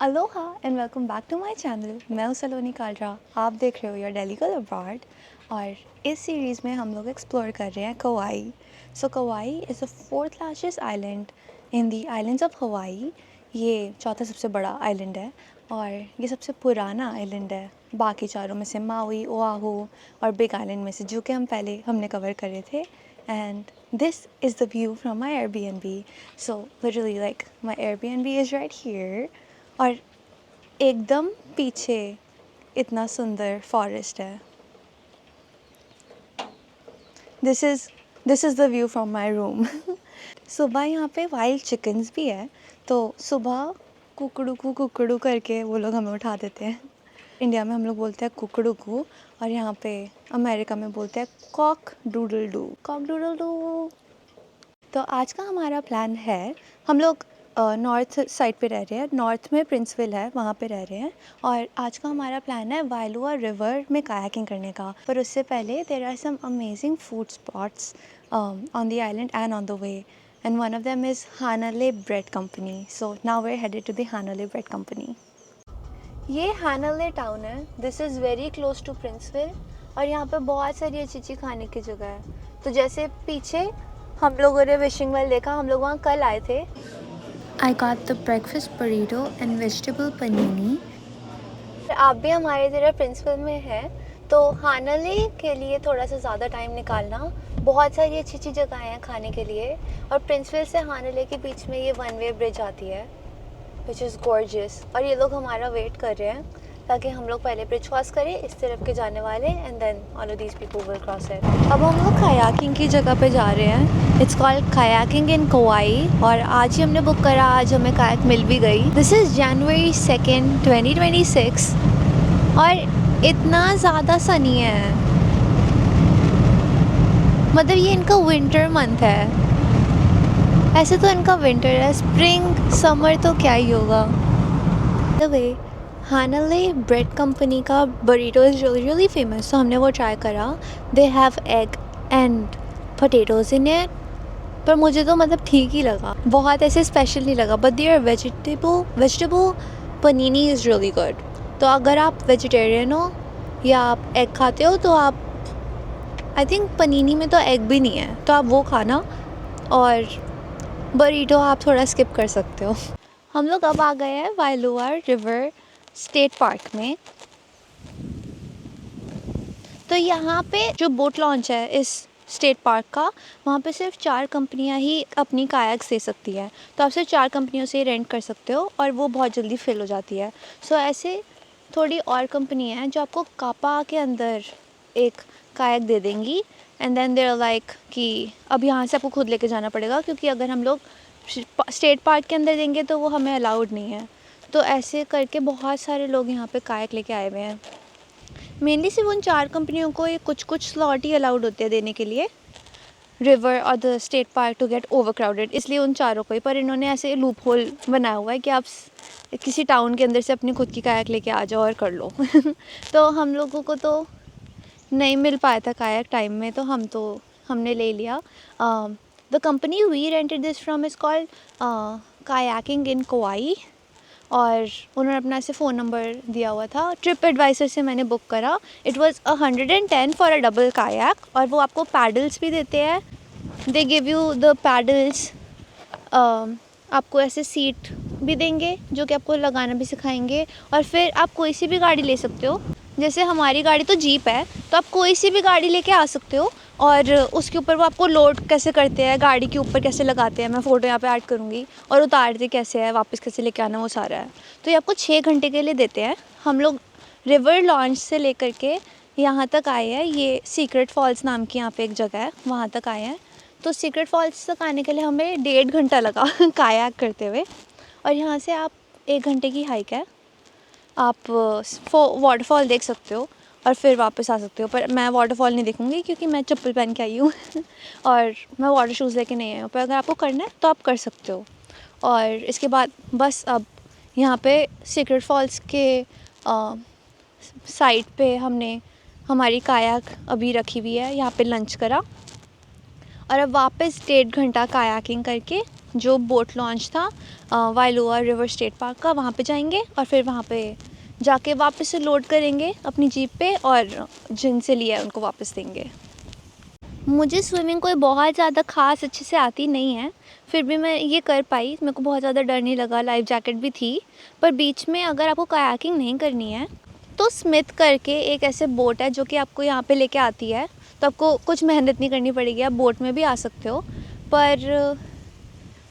Aloha and welcome back to my channel. मैं हूँ सलोनी कालरा, आप देख रहे हो योर डेली गर्ल अब्रॉड। और इस सीरीज़ में हम लोग एक्सप्लोर कर रहे हैं Kauai. So Kauai is the fourth largest island in the islands of Hawaii. ये चौथा सबसे बड़ा आइलैंड है और ये सबसे पुराना आइलैंड है बाकी चारों में से, माउई, ओआहू और बिग आइलैंड में से, जो कि हमने कवर करे थे। And this is the view from my Airbnb. So literally like my Airbnb is right here और एकदम पीछे इतना सुंदर फॉरेस्ट है। This is the view from my room. सुबह यहाँ पे वाइल्ड चिकन्स भी है, तो सुबह कुकड़ू करके वो लोग हमें उठा देते हैं। इंडिया में हम लोग बोलते हैं कुकड़ू को और यहाँ पे अमेरिका में बोलते हैं कॉक डूडल डू। तो आज का हमारा प्लान है, हम लोग नॉर्थ साइड पे रह रहे हैं, नॉर्थ में प्रिंसविल है, वहाँ पे रह रहे हैं। और आज का हमारा प्लान है वाइलुआ रिवर में कायाकिंग करने का। पर उससे पहले there are some amazing food spots on the island and on the way, and one of them is Hanalei bread Company. So now we are headed to the Hanalei bread Company. ये Hanalei town है, this is very close to Princeville और यहाँ पे बहुत सारी अच्छी खाने की जगह है। तो जैसे पीछे हम लोगों ने विशिंग वेल देखा, हम लोग वहाँ कल आए थे। I got the breakfast burrito and vegetable panini. आप भी हमारे तरह प्रिंसविल में हैं तो हानाले के लिए थोड़ा सा ज़्यादा टाइम निकालना। बहुत सारी अच्छी जगह हैं खाने के लिए और प्रिंसविल से हानाले के बीच में ये वन वे ब्रिज आती है विच इज़ गॉर्जियस। और ये लोग हमारा वेट कर रहे हैं ताकि हम लोग पहले ब्रिज क्रॉस करें, इस तरफ के जाने वाले, and then all of these people will cross it. अब हम लोग कायाकिंग की जगह पे जा रहे हैं, it's called Kayaking in Kauai और आज ही हमने बुक करा, आज हमें कायाक मिल भी गई। दिस इज़ January 2nd, 2026 और इतना ज़्यादा सनी है, मतलब ये इनका विंटर मंथ है। ऐसे तो इनका विंटर है, स्प्रिंग समर तो क्या ही होगा। द वे हानाले ब्रेड कंपनी का बरीटो इज़ रियली फेमस, तो हमने वो ट्राई करा। They have egg and potatoes in it, पर मुझे तो मतलब ठीक ही लगा, बहुत ऐसे स्पेशल नहीं लगा। But their vegetable panini is really good. तो अगर आप वेजिटेरियन हो या आप एग खाते हो तो आप, आई थिंक पनीनी में तो एग भी नहीं है, तो आप वो खाना, और बरीटो आप थोड़ा स्किप कर सकते हो। हम लोग अब आ गए हैं वाइलुआ रिवर स्टेट पार्क में। तो यहाँ पे जो बोट लॉन्च है इस स्टेट पार्क का, वहाँ पे सिर्फ 4 कंपनियाँ ही अपनी कायाक्स दे सकती हैं। तो आप सिर्फ 4 कंपनियों से रेंट कर सकते हो और वो बहुत जल्दी फिल हो जाती है। सो ऐसे थोड़ी और कंपनियाँ हैं जो आपको कापा के अंदर एक कायाक दे देंगी, एंड देन देयर लाइक कि अब यहाँ से आपको खुद लेके जाना पड़ेगा, क्योंकि अगर हम लोग स्टेट पार्क के अंदर देंगे तो वो हमें अलाउड नहीं है। तो ऐसे करके बहुत सारे लोग यहाँ पे कायाक लेके आए हुए हैं। मेनली सिर्फ उन 4 कंपनियों को ये कुछ स्लॉट ही अलाउड होते हैं देने के लिए, रिवर और the state park to get overcrowded, इसलिए उन चारों को ही। पर इन्होंने ऐसे लूप होल बनाया हुआ है कि आप किसी टाउन के अंदर से अपनी खुद की कायाक लेके आ जाओ और कर लो। तो हम लोगों को तो नहीं मिल पाया था कायाक टाइम में, तो हमने ले लिया। The company we rented this from is called Kayaking in Kauai, और उन्होंने अपना ऐसे फ़ोन नंबर दिया हुआ था। ट्रिप एडवाइज़र से मैंने बुक करा। It was 110 for a double kayak, और वो आपको पैडल्स भी देते हैं। They give you the paddles, आपको ऐसे सीट भी देंगे जो कि आपको लगाना भी सिखाएंगे। और फिर आप कोई सी भी गाड़ी ले सकते हो, जैसे हमारी गाड़ी तो जीप है, तो आप कोई सी भी गाड़ी लेके आ सकते हो और उसके ऊपर वो आपको लोड कैसे करते हैं, गाड़ी के ऊपर कैसे लगाते हैं, मैं फ़ोटो यहाँ पे ऐड करूँगी, और उतारते कैसे है, वापस कैसे लेके आना, वो सारा है। तो ये आपको 6 घंटे के लिए देते हैं। हम लोग रिवर लॉन्च से लेकर के यहाँ तक आए हैं, ये सीक्रेट फॉल्स नाम की यहाँ पे एक जगह है, वहाँ तक आए हैं। तो सीक्रेट फॉल्स तक आने के लिए हमें 1.5 घंटा लगा कायाक करते हुए, और यहाँ से आप 1 घंटे की हाइक है, आप वाटरफॉल देख सकते हो और फिर वापस आ सकते हो। पर मैं वाटरफॉल नहीं देखूँगी क्योंकि मैं चप्पल पहन के आई हूँ और मैं वाटर शूज़ लेके नहीं आई हूँ। पर अगर आपको करना है तो आप कर सकते हो। और इसके बाद बस अब यहाँ पे सीक्रेट फॉल्स के साइड पे हमने हमारी कायाक अभी रखी हुई है, यहाँ पे लंच करा और अब वापस 1.5 घंटा कायाकिंग करके जो बोट लॉन्च था वाइलुआ रिवर स्टेट पार्क का, वहाँ पे जाएंगे और फिर वहाँ पे जाके वापस से लोड करेंगे अपनी जीप पे और जिनसे लिया है उनको वापस देंगे। मुझे स्विमिंग कोई बहुत ज़्यादा ख़ास अच्छे से आती नहीं है, फिर भी मैं ये कर पाई। मेरे को बहुत ज़्यादा डर नहीं लगा, लाइफ जैकेट भी थी। पर बीच में अगर आपको कायाकिंग नहीं करनी है तो स्मिथ करके एक ऐसे बोट है जो कि आपको यहाँ पे लेके आती है, तो आपको कुछ मेहनत नहीं करनी पड़ेगी, आप बोट में भी आ सकते हो। पर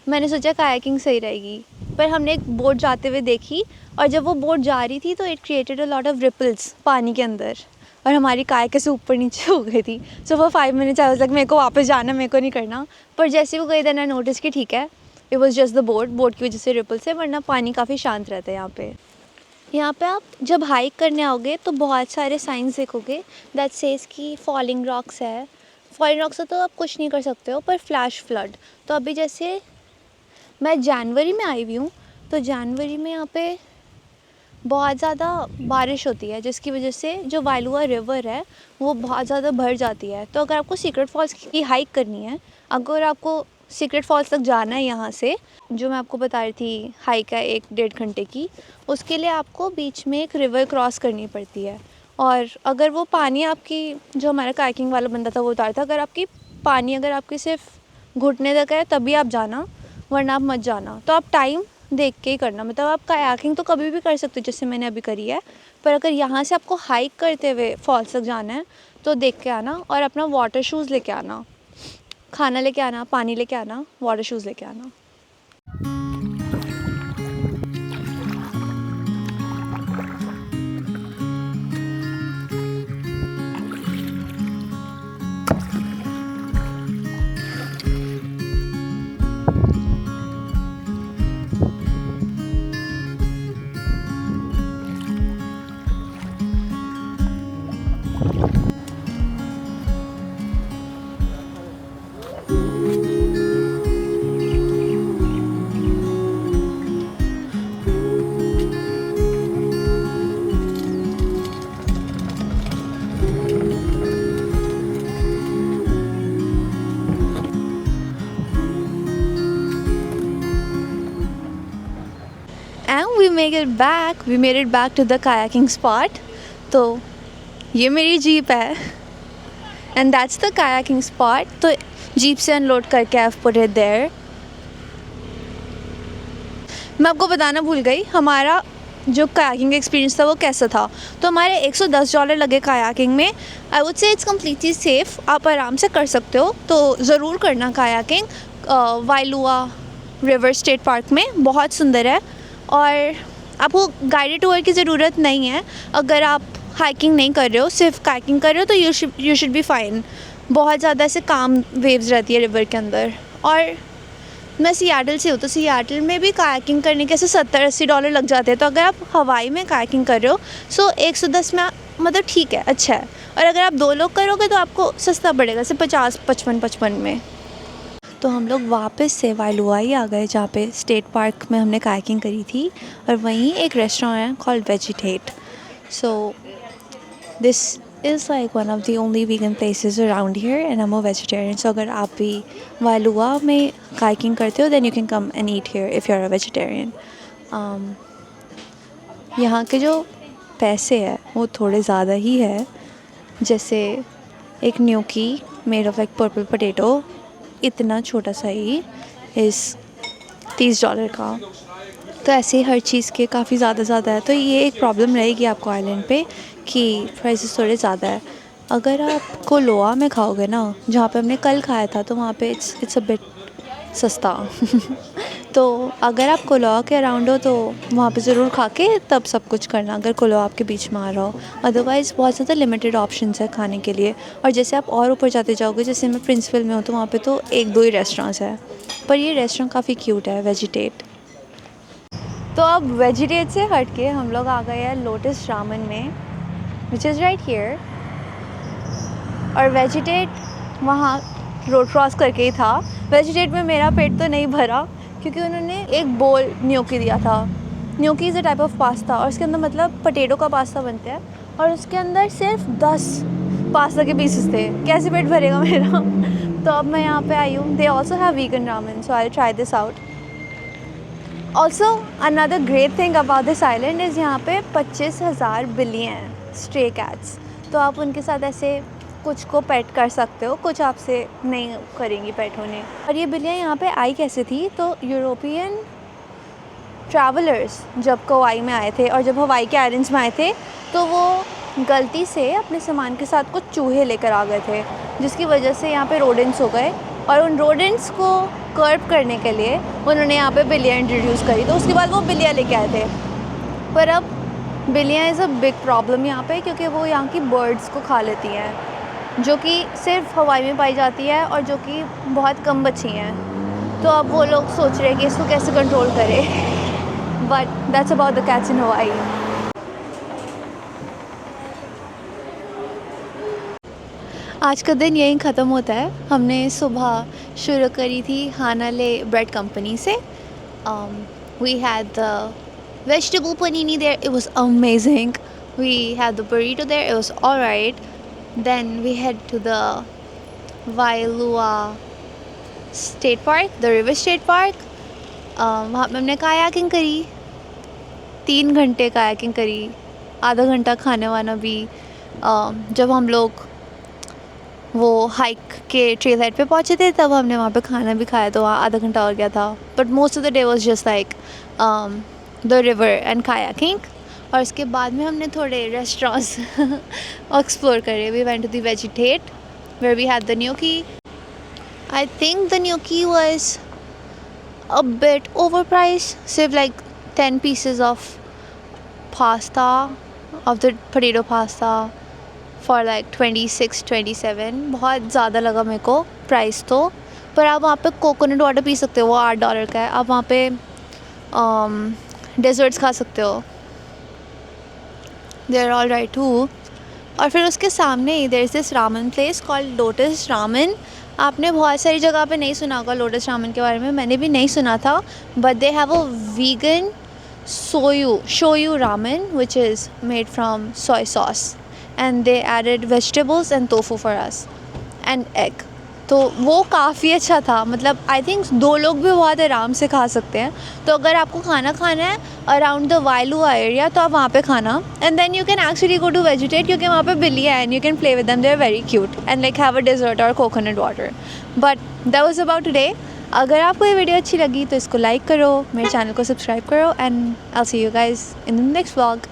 मैंने सोचा कायाकिंग सही रहेगी। पर हमने एक बोट जाते हुए देखी और जब वो बोट जा रही थी तो it created a lot of ripples पानी के अंदर, और हमारी काया से ऊपर नीचे हो गई थी। So for 5 minutes I was like मेरे को वापस जाना, मेरे को नहीं करना। पर जैसे वो गई देन आई नोटिस कि ठीक है, it was just the boat की वजह से रिपल्स है, वरना पानी काफ़ी शांत रहता है यहाँ पे। यहाँ पे आप जब हाइक करने आओगे तो बहुत सारे साइंस देखोगे दैट सेज कि फॉलिंग रॉक्स है। फॉलिंग रॉक्स से तो आप कुछ नहीं कर सकते हो, पर फ्लैश फ्लड। तो अभी जैसे मैं जनवरी में आई हुई हूँ, तो जनवरी में यहाँ पे बहुत ज़्यादा बारिश होती है, जिसकी वजह से जो वाइलुआ रिवर है वो बहुत ज़्यादा भर जाती है। तो अगर आपको सीक्रेट फॉल्स की हाइक करनी है, अगर आपको सीक्रेट फॉल्स तक जाना है यहाँ से, जो मैं आपको बता रही थी हाइक है 1-1.5 घंटे की, उसके लिए आपको बीच में एक रिवर क्रॉस करनी पड़ती है। और अगर वो पानी आपकी, जो हमारा काइकिंग वाला बंदा था वो बता रहा था, अगर आपकी सिर्फ घुटने तक है तभी आप जाना, वरना आप मत जाना। तो आप टाइम देख के ही करना, मतलब आप कायाकिंग तो कभी भी कर सकते हो जैसे मैंने अभी करी है, पर अगर यहाँ से आपको हाइक करते हुए फॉल्स तक जाना है तो देख के आना, और अपना वाटर शूज़ लेके आना, खाना लेके आना, पानी लेके आना, वाटर शूज़ लेके आना। And we made it back to the kayaking spot. तो ये मेरी जीप है and that's the kayaking spot. तो जीप से अनलोड करके I've put it there. मैं आपको बताना भूल गई हमारा जो कायाकिंग एक्सपीरियंस था वो कैसा था। तो हमारे $110 लगे कायाकिंग में। I would say it's completely safe, आप आराम से कर सकते हो, तो ज़रूर करना कायाकिंग। वाइलुआ रिवर स्टेट पार्क में बहुत सुंदर है, और आपको गाइडेड टूर की ज़रूरत नहीं है। अगर आप हाइकिंग नहीं कर रहे हो, सिर्फ कायाकिंग कर रहे हो, तो यू शुड बी फाइन। बहुत ज़्यादा ऐसे काम वेव्स रहती है रिवर के अंदर। और मैं सियाटल से हूँ, तो सियाटल में भी कायाकिंग करने के ऐसे $70-80 लग जाते हैं। तो अगर आप हवाई में कायाकिंग कर रहे हो सो 110 में मतलब ठीक है, अच्छा है। और अगर आप 2 लोग करोगे तो आपको सस्ता पड़ेगा, जैसे 50-55 में। तो हम लोग वापस से वाइलुआ ही आ गए, जहाँ पे स्टेट पार्क में हमने कायाकिंग करी थी, और वहीं एक रेस्टोरेंट है called vegetate. So this is like one of the only vegan places around here, and I'm a vegetarian. So अगर आप भी वाइलुआ में काइकिंग करते हो then you can come and eat here if you're a vegetarian. यहाँ के जो पैसे हैं वो थोड़े ज़्यादा ही है। जैसे एक gnocchi made of like purple potato, इतना छोटा सा ही इस $30 का। तो ऐसे हर चीज़ के काफ़ी ज़्यादा है। तो ये एक प्रॉब्लम रहेगी आपको आइलैंड पे कि प्राइसेस थोड़े ज़्यादा है। अगर आप कोलोआ में खाओगे ना, जहाँ पे हमने कल खाया था, तो वहाँ पे इट्स अ बिट सस्ता तो अगर आप कोलोआ के अराउंड हो तो वहाँ पे ज़रूर खा के तब सब कुछ करना, अगर कोलोआ आपके बीच में आ रहा हो। अदरवाइज़ बहुत ज़्यादा लिमिटेड ऑप्शंस है खाने के लिए। और जैसे आप और ऊपर जाते जाओगे, जैसे मैं प्रिंसविल में हूँ, तो वहाँ पे तो 1-2 ही रेस्टोरेंट्स है, पर ये रेस्टोरेंट काफ़ी क्यूट है, वेजिटेट। तो अब वेजिटेट से हट के हम लोग आ गए हैं लोटस रामन में, विच इज़ राइट हियर। और वेजिटेट वहाँ रोड क्रॉस करके ही था। वेजिटेट में मेरा पेट तो नहीं भरा, क्योंकि उन्होंने एक बोल न्योकी दिया था। Gnocchi is a type of pasta, और उसके अंदर मतलब पोटैटो का पास्ता बनता है, और उसके अंदर सिर्फ 10 पास्ता के पीसेस थे। कैसे पेट भरेगा मेरा तो अब मैं यहाँ पे आई हूँ. They also have vegan ramen, so I try this out. Also another great thing about this island is यहाँ पे 25,000 बिल्लियाँ हैं, स्ट्रे कैट्स. तो आप उनके साथ ऐसे कुछ को पेट कर सकते हो, कुछ आपसे नहीं करेंगी पेट होने. और ये बिल्लियाँ यहाँ पे आई कैसे थी, तो यूरोपियन ट्रैवलर्स जब कौवाई में आए थे और जब हवाई के आइलैंड्स में आए थे, तो वो गलती से अपने सामान के साथ कुछ चूहे लेकर आ गए थे, जिसकी वजह से यहाँ पे रोडेंट्स हो गए. और उन रोडेंट्स को कर्ब करने के लिए उन्होंने यहाँ पे बिल्लियाँ इंट्रोड्यूस करी. तो उसके बाद वो बिल्लियाँ लेके आए थे. पर अब बिल्लियाँ इज़ अ बिग प्रॉब्लम यहाँ पे, क्योंकि वो यहाँ की बर्ड्स को खा लेती हैं, जो कि सिर्फ हवाई में पाई जाती है और जो कि बहुत कम बची हैं. तो अब वो लोग सोच रहे हैं कि इसको कैसे कंट्रोल करें. But that's about the cats in Hawaii. आज का दिन यहीं ख़त्म होता है. हमने सुबह शुरू करी थी हानाले ब्रेड कंपनी से. We had the vegetable panini there, it was amazing. We had the burrito there, it was alright. Then we head to the Wailua State Park, the River State Park. वहाँ पे हमने kayaking करी, 3 घंटे kayaking करी, आधा घंटा खाने वाना भी. जब हम लोग वो हाइक के ट्रेल हेड पे पहुँचे थे, तब हमने वहाँ पे खाना भी खाया, तो वहाँ आधा घंटा हो गया था. But most of the day was just like the river and kayaking. और इसके बाद में हमने थोड़े रेस्टोरेंट्स एक्सप्लोर करे. We went to the vegetate where we had the gnocchi. I think the gnocchi was a bit overpriced, सिर्फ like 10 pieces of pasta, of the potato pasta for like 26-27. बहुत ज़्यादा लगा मेरे को प्राइस तो. पर आप वहाँ पे कोकोनट वाटर पी सकते हो, वो $8 का है. आप वहाँ पे डेजर्ट्स खा सकते हो, they are all right too. और फिर उसके सामने ही there is this ramen place called Lotus Ramen. आपने बहुत सारी जगह पे नहीं सुना होगा लोटस रामेन के बारे में, मैंने भी नहीं सुना था. But they have a vegan shoyu ramen which is made from soy sauce, and they added vegetables and tofu for us and egg. तो वो काफ़ी अच्छा था. मतलब आई थिंक 2 लोग भी बहुत आराम से खा सकते हैं. तो अगर आपको खाना खाना है अराउंड द वाइलुआ एरिया, तो आप वहाँ पे खाना. And then you can actually go to Vegetate, क्योंकि वहाँ पे बिल्लियाँ हैं and you can play with them, they are very cute, and like have a dessert और coconut water. But that was about today. अगर आपको ये वीडियो अच्छी लगी तो इसको लाइक करो, मेरे चैनल को सब्सक्राइब करो, and I will see you guys in the next vlog.